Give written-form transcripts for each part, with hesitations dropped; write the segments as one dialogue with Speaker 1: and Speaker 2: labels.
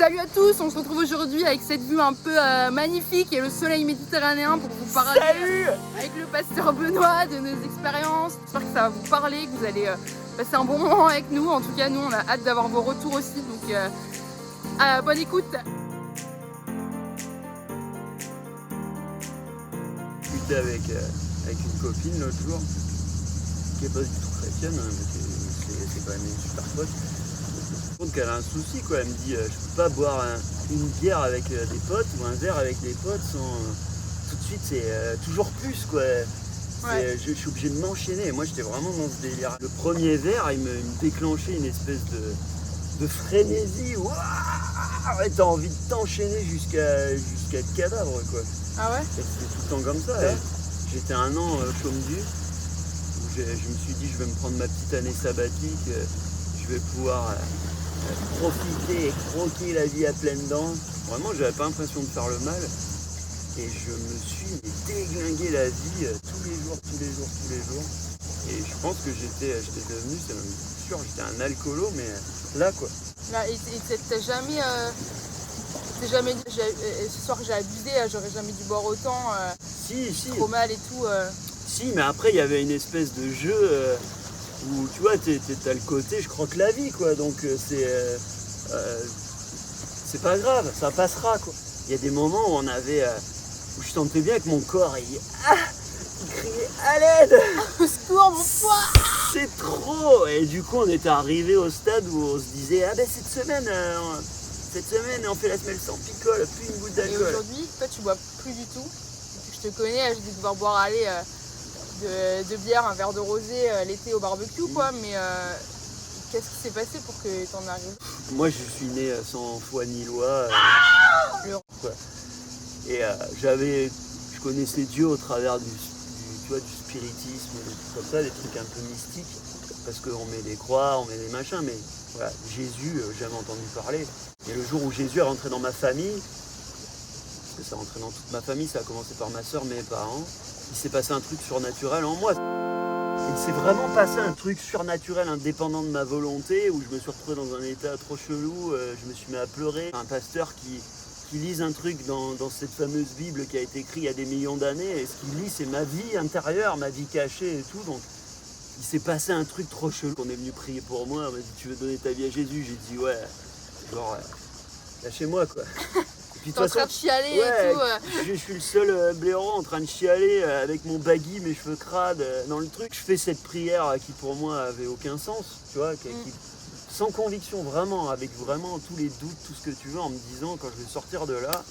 Speaker 1: Salut à tous, on se retrouve aujourd'hui avec cette vue un peu magnifique et le soleil méditerranéen pour vous parler avec le pasteur Benoît de nos expériences. J'espère que ça va vous parler, que vous allez passer un bon moment avec nous. En tout cas, nous, on a hâte d'avoir vos retours aussi, donc bonne écoute.
Speaker 2: J'étais avec une copine l'autre jour, qui est pas du tout chrétienne, hein, mais c'est quand même une super pote. Je trouve qu'elle a un souci, quoi. Elle me dit je peux pas boire une bière avec des potes ou un verre avec des potes sans tout de suite c'est toujours plus, quoi.
Speaker 1: Ouais.
Speaker 2: Je suis obligé de m'enchaîner. Et moi j'étais vraiment dans ce délire. Le premier verre il me déclenchait une espèce de frénésie. Ouais, t'as envie de t'enchaîner jusqu'à être cadavre, quoi.
Speaker 1: Ah ouais?
Speaker 2: C'était tout le temps comme ça.
Speaker 1: Ouais.
Speaker 2: J'étais un an chôme du où je me suis dit je vais me prendre ma petite année sabbatique, je vais pouvoir profiter et croquer la vie à pleines dents. Vraiment, j'avais pas l'impression de faire le mal. Et je me suis déglingué la vie tous les jours. Et je pense que j'étais devenu, c'est même sûr, j'étais un alcoolo, mais là, quoi.
Speaker 1: Là, et t'as jamais dit ce soir j'ai abusé, j'aurais jamais dû boire autant,
Speaker 2: Si.
Speaker 1: trop mal et tout.
Speaker 2: Si, mais après, il y avait une espèce de jeu où, tu vois, t'as le côté, je croque la vie, quoi. Donc, c'est pas grave, ça passera, quoi. Il y a des moments où où je sentais bien que mon corps, il criait à l'aide.
Speaker 1: Au secours, mon poids!
Speaker 2: C'est trop. Et du coup, on était arrivé au stade où on se disait, ah ben cette semaine, on fait la semaine sans picole, plus une goutte
Speaker 1: Et
Speaker 2: d'alcool.
Speaker 1: aujourd'hui, toi tu bois plus du tout. Depuis que je te connais, j'ai dû devoir boire de bière, un verre de rosé l'été au barbecue, quoi. Mais qu'est-ce qui s'est passé pour que t'en arrives?
Speaker 2: Moi, je suis né sans foi ni loi. Quoi. Et je connaissais Dieu au travers du spiritisme, des trucs comme ça, des trucs un peu mystiques, parce qu'on met des croix, on met des machins, mais voilà, Jésus, jamais entendu parler. Et le jour où Jésus est rentré dans ma famille, parce que ça rentrait dans toute ma famille, ça a commencé par ma soeur, mes parents, il s'est passé un truc surnaturel en moi. Il s'est vraiment passé un truc surnaturel indépendant de ma volonté, où je me suis retrouvé dans un état trop chelou, je me suis mis à pleurer. Un pasteur qui lise un truc dans cette fameuse Bible qui a été écrite il y a des millions d'années, et ce qu'il lit c'est ma vie intérieure, ma vie cachée et tout, donc il s'est passé un truc trop chelou. On est venu prier pour moi, on m'a dit tu veux donner ta vie à Jésus, j'ai dit ouais, genre lâchez-moi, quoi.
Speaker 1: T'es en train de chialer et tout.
Speaker 2: Je suis le seul blaireau en train de chialer avec mon baggy, mes cheveux crades dans le truc. Je fais cette prière qui pour moi avait aucun sens, tu vois, sans conviction, vraiment, avec vraiment tous les doutes, tout ce que tu veux, en me disant quand je vais sortir de là,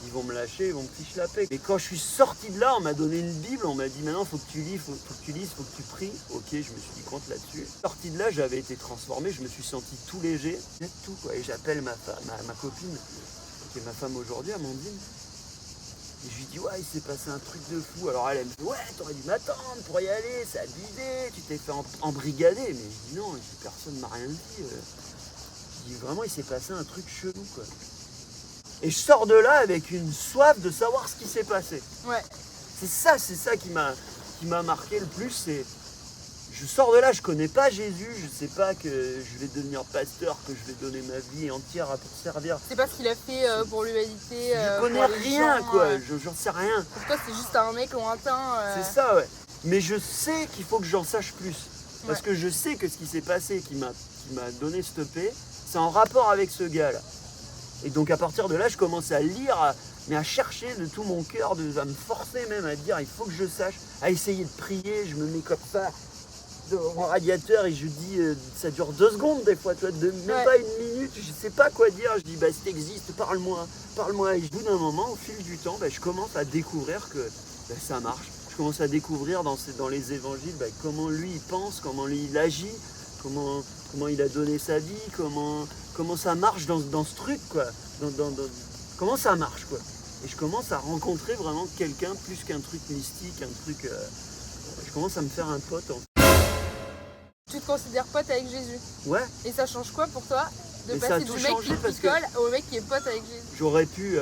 Speaker 2: ils vont me lâcher, ils vont me ficher la paix. Et quand je suis sorti de là, on m'a donné une Bible, on m'a dit maintenant faut que tu lis, faut que tu lises, faut que tu pries. Ok, je me suis dit compte là-dessus. Sorti de là, j'avais été transformé, je me suis senti tout léger, tout, quoi. Et j'appelle ma copine, qui est ma femme aujourd'hui, Amandine. Et je lui dis ouais, il s'est passé un truc de fou. Alors elle me dit ouais, t'aurais dû m'attendre pour y aller, c'est abusé, tu t'es fait embrigader. Mais je dis non, personne m'a rien dit. Je dis vraiment, il s'est passé un truc chelou, quoi. Et je sors de là avec une soif de savoir ce qui s'est passé.
Speaker 1: Ouais.
Speaker 2: C'est ça qui m'a marqué le plus. C'est je sors de là, je connais pas Jésus, je sais pas que je vais devenir pasteur, que je vais donner ma vie entière pour servir.
Speaker 1: C'est pas ce qu'il a fait pour l'humanité.
Speaker 2: Je connais rien, quoi, j'en sais rien.
Speaker 1: Pour toi, c'est juste un mec lointain.
Speaker 2: C'est ça, ouais. Mais je sais qu'il faut que j'en sache plus. Parce que je sais que ce qui s'est passé, qui m'a donné cette paix, c'est en rapport avec ce gars-là. Et donc à partir de là, je commence à lire, mais à chercher de tout mon cœur, à me forcer même à dire, il faut que je sache, à essayer de prier. Je me mets comme ça devant mon radiateur et je dis, ça dure 2 secondes des fois, tu vois, même pas 1 minute, je sais pas quoi dire. Je dis, bah si t'existes, parle-moi. Et au bout d'un moment, au fil du temps, je commence à découvrir que ça marche. Je commence à découvrir dans les évangiles comment lui il pense, comment lui il agit, comment il a donné sa vie, comment ça marche dans ce truc, quoi. Comment ça marche, quoi. Et je commence à rencontrer vraiment quelqu'un plus qu'un truc mystique, un truc. Je commence à me faire un pote.
Speaker 1: Tu te considères pote avec Jésus?
Speaker 2: Ouais.
Speaker 1: Et ça change quoi pour toi de passer du mec qui picole au mec qui est pote avec Jésus?
Speaker 2: J'aurais pu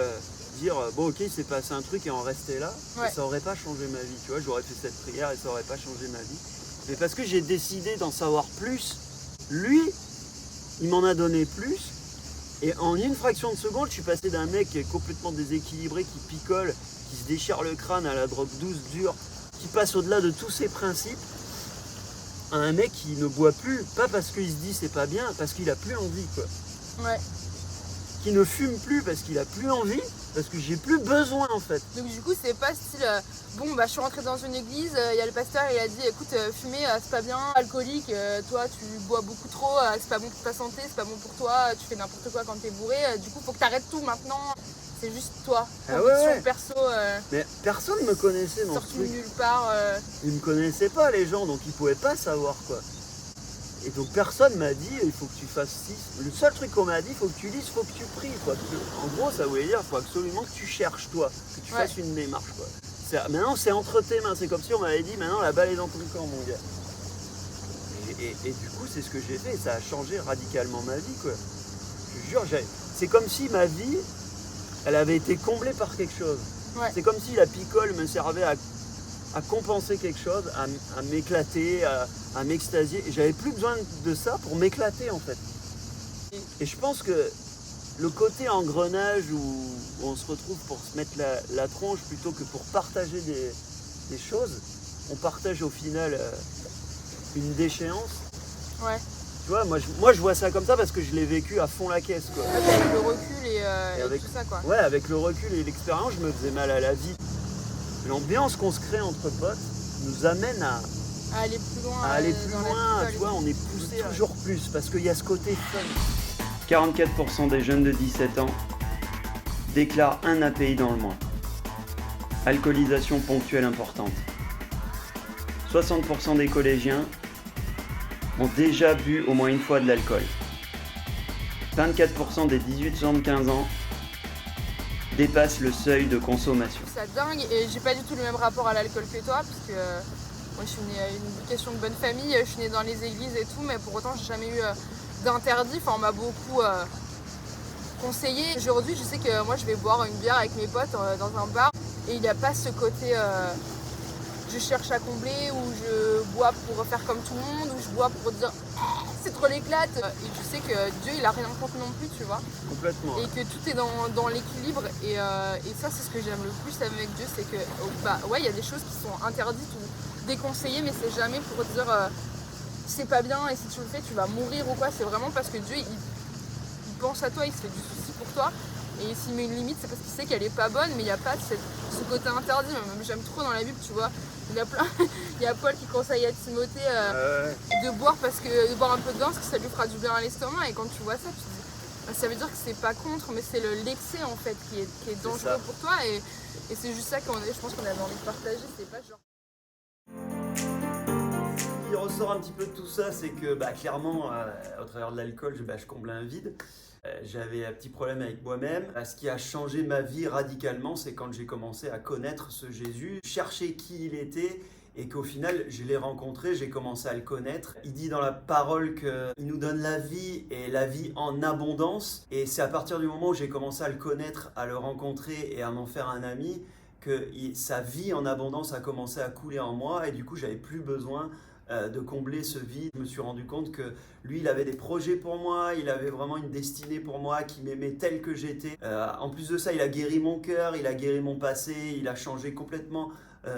Speaker 2: dire bon ok, il s'est passé un truc et en rester là,
Speaker 1: ouais.
Speaker 2: Et ça aurait pas changé ma vie, tu vois, j'aurais fait cette prière et ça aurait pas changé ma vie. Mais parce que j'ai décidé d'en savoir plus, lui, il m'en a donné plus, Et en une fraction de seconde, je suis passé d'un mec qui est complètement déséquilibré, qui picole, qui se déchire le crâne à la drogue douce, dure, qui passe au-delà de tous ses principes, à un mec qui ne boit plus, pas parce qu'il se dit c'est pas bien, parce qu'il a plus envie, quoi.
Speaker 1: Ouais.
Speaker 2: Qui ne fume plus parce qu'il a plus envie, parce que j'ai plus besoin, en fait.
Speaker 1: Donc du coup, c'est pas style, bon bah je suis rentrée dans une église, il y a le pasteur, il a dit écoute, fumer c'est pas bien, alcoolique, toi tu bois beaucoup trop, c'est pas bon pour ta santé, c'est pas bon pour toi, tu fais n'importe quoi quand t'es bourré, du coup faut que t'arrêtes tout maintenant. C'est juste toi, conviction perso.
Speaker 2: Mais personne me connaissait dans ce
Speaker 1: sorti
Speaker 2: truc.
Speaker 1: nulle part.
Speaker 2: Ils me connaissaient pas, les gens, donc ils pouvaient pas savoir, quoi. Et donc personne m'a dit il faut que tu fasses 6. Le seul truc qu'on m'a dit, il faut que tu lises, il faut que tu pries, quoi. En gros, ça voulait dire il faut absolument que tu cherches, toi, que tu fasses une démarche, quoi. Maintenant, c'est entre tes mains. C'est comme si on m'avait dit maintenant la balle est dans ton camp, mon gars. Et du coup, c'est ce que j'ai fait. Ça a changé radicalement ma vie, quoi. Je te jure, c'est comme si ma vie, elle avait été comblée par quelque chose.
Speaker 1: Ouais.
Speaker 2: C'est comme si la picole me servait à compenser quelque chose, à m'éclater, à m'extasier. Et j'avais plus besoin de ça pour m'éclater, en fait. Et je pense que le côté engrenage où on se retrouve pour se mettre la tronche plutôt que pour partager des choses, on partage au final une déchéance.
Speaker 1: Ouais.
Speaker 2: Tu vois, moi je vois ça comme ça parce que je l'ai vécu à fond la caisse, quoi.
Speaker 1: Avec le recul et avec tout ça, quoi.
Speaker 2: Ouais, avec le recul et l'expérience, je me faisais mal à la vie. L'ambiance qu'on se crée entre potes nous amène à
Speaker 1: aller plus loin.
Speaker 2: Tu vois, on est poussé toujours plus parce qu'il y a ce côté fun. 44% des jeunes de 17 ans déclarent un API dans le mois. Alcoolisation ponctuelle importante. 60% des collégiens ont déjà bu au moins une fois de l'alcool. 24% des 18-75 ans dépassent le seuil de consommation.
Speaker 1: C'est dingue et j'ai pas du tout le même rapport à l'alcool que toi parce que moi je suis née à une éducation de bonne famille, je suis née dans les églises et tout, mais pour autant j'ai jamais eu d'interdit, enfin on m'a beaucoup conseillé. Aujourd'hui je sais que moi je vais boire une bière avec mes potes dans un bar et il n'y a pas ce côté je cherche à combler ou je bois pour faire comme tout le monde ou je bois pour dire c'est trop l'éclate et tu sais que Dieu il a rien contre non plus, tu vois.
Speaker 2: Complètement.
Speaker 1: Et que tout est dans l'équilibre et ça c'est ce que j'aime le plus avec Dieu, c'est que il y a des choses qui sont interdites ou déconseillées mais c'est jamais pour dire c'est pas bien et si tu le fais tu vas mourir ou quoi, c'est vraiment parce que Dieu il pense à toi, il se fait du souci pour toi et s'il met une limite c'est parce qu'il sait qu'elle est pas bonne mais il n'y a pas ce côté interdit. Même j'aime trop dans la Bible, tu vois, il y a Paul qui conseille à Timothée de boire de boire un peu de vin parce que ça lui fera du bien à l'estomac et quand tu vois ça tu te dis ça veut dire que c'est pas contre mais c'est l'excès en fait qui est dangereux pour toi et c'est juste ça je pense qu'on avait envie de partager, c'est pas genre.
Speaker 2: Ce qui ressort un petit peu de tout ça, c'est que clairement, au travers de l'alcool, je comblais un vide. J'avais un petit problème avec moi-même. Ce qui a changé ma vie radicalement, c'est quand j'ai commencé à connaître ce Jésus, chercher qui il était et qu'au final, je l'ai rencontré, j'ai commencé à le connaître. Il dit dans la parole qu'il nous donne la vie et la vie en abondance. Et c'est à partir du moment où j'ai commencé à le connaître, à le rencontrer et à m'en faire un ami, que sa vie en abondance a commencé à couler en moi et du coup, j'avais plus besoin de combler ce vide. Je me suis rendu compte que lui, il avait des projets pour moi, il avait vraiment une destinée pour moi, qui m'aimait tel que j'étais. En plus de ça, il a guéri mon cœur, il a guéri mon passé, il a changé complètement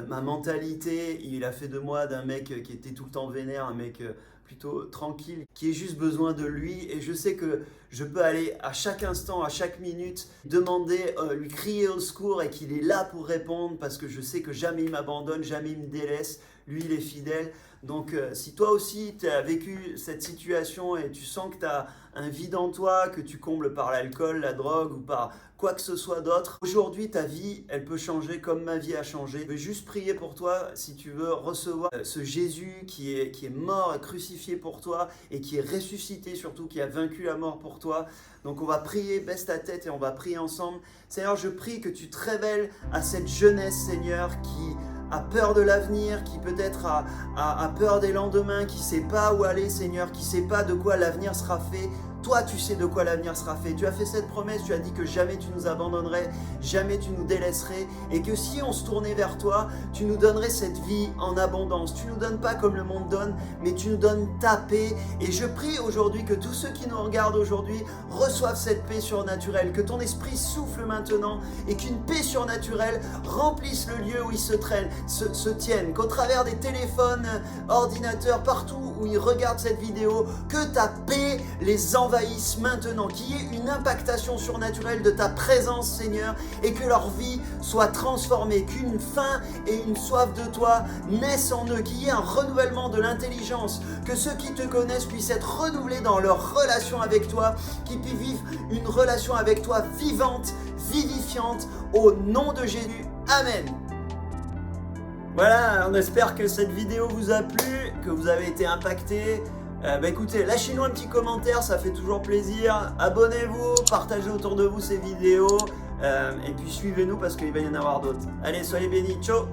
Speaker 2: ma mentalité. Il a fait de moi d'un mec qui était tout le temps vénère, un mec plutôt tranquille, qui ait juste besoin de lui. Et je sais que je peux aller à chaque instant, à chaque minute, demander, lui crier au secours et qu'il est là pour répondre parce que je sais que jamais il m'abandonne, jamais il me délaisse. Lui, il est fidèle. Donc, si toi aussi, tu as vécu cette situation et tu sens que tu as un vide en toi, que tu combles par l'alcool, la drogue ou par quoi que ce soit d'autre, aujourd'hui, ta vie, elle peut changer comme ma vie a changé. Je veux juste prier pour toi si tu veux recevoir ce Jésus qui est mort et crucifié pour toi et qui est ressuscité surtout, qui a vaincu la mort pour toi. Donc, on va prier, baisse ta tête et on va prier ensemble. Seigneur, je prie que tu te révèles à cette jeunesse, Seigneur, qui
Speaker 3: a peur de l'avenir, qui peut-être a peur des lendemains, qui ne sait pas où aller, Seigneur, qui ne sait pas de quoi l'avenir sera fait. Toi, tu sais de quoi l'avenir sera fait. Tu as fait cette promesse, tu as dit que jamais tu nous abandonnerais, jamais tu nous délaisserais, et que si on se tournait vers toi, tu nous donnerais cette vie en abondance. Tu nous donnes pas comme le monde donne, mais tu nous donnes ta paix. Et je prie aujourd'hui que tous ceux qui nous regardent aujourd'hui reçoivent cette paix surnaturelle, que ton esprit souffle maintenant, et qu'une paix surnaturelle remplisse le lieu où ils se tiennent, qu'au travers des téléphones, ordinateurs, partout où ils regardent cette vidéo, que ta paix les envahisse maintenant, qu'il y ait une impactation surnaturelle de ta présence, Seigneur, et que leur vie soit transformée, qu'une faim et une soif de toi naissent en eux, qu'il y ait un renouvellement de l'intelligence, que ceux qui te connaissent puissent être renouvelés dans leur relation avec toi, qu'ils puissent vivre une relation avec toi vivante, vivifiante, au nom de Jésus. Amen. Voilà, on espère que cette vidéo vous a plu, que vous avez été impacté. Écoutez, lâchez-nous un petit commentaire, ça fait toujours plaisir. Abonnez-vous, partagez autour de vous ces vidéos. Et puis suivez-nous parce qu'il va y en avoir d'autres. Allez, soyez bénis, ciao.